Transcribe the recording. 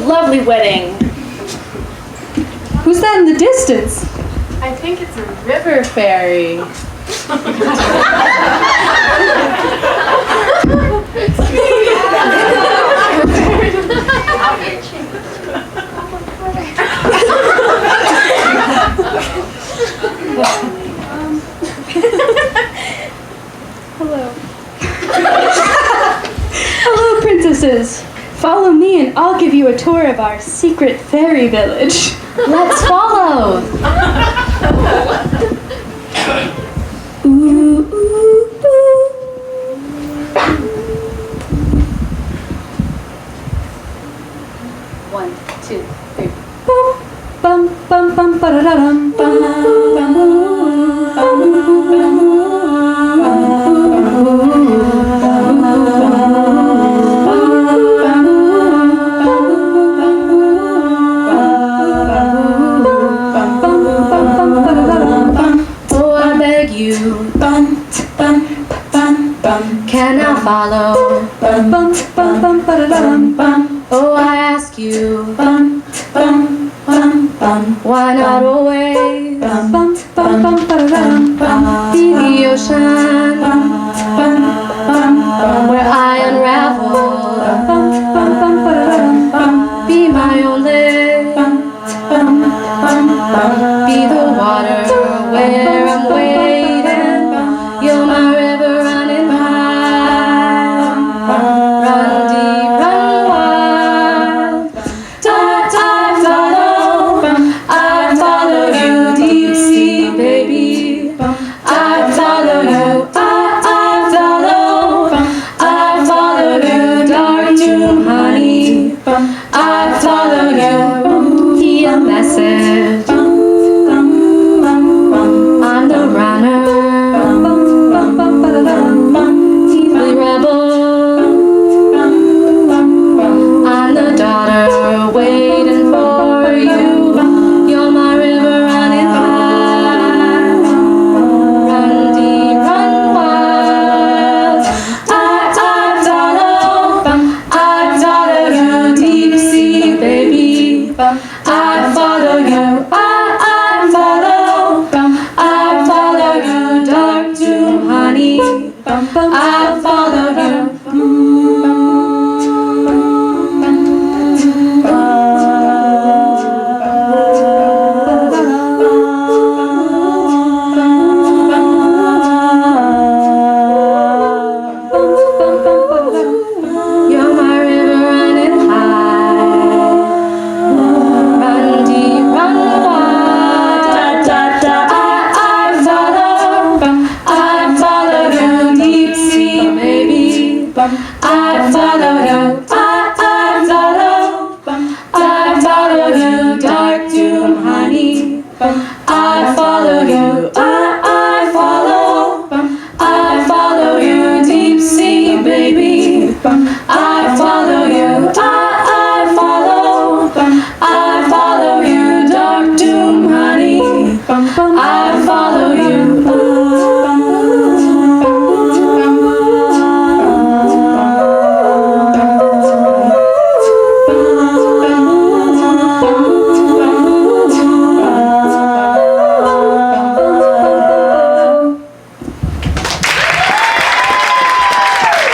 lovely wedding. Who's that in the distance? I think it's a river fairy. Hello. Hello, princesses. Follow me and I'll give you a tour of our secret fairy village. Let's follow. Ooh, ooh, ooh. 1, 2, 3. Bum, bum, bum, ba-da-da-dum, bum, bum, can I follow? Oh, I ask you, why not always be the ocean where I unravel? Be my only, be the water where I'm waiting. You're my river running high. Run deep, run wild. I follow you, deep sea baby. I follow you, I follow you, dark tomb honey. I follow you, hear a message. I'm the runner, deeply rebel. I'm the daughter waiting for you. You're my river running high. Run deep, run wild. I follow you, deep sea baby. I follow you, I follow you, dark tomb honey. I follow you. You're my river running high. Run deep, run wide. I follow you, deep sea baby. I follow you.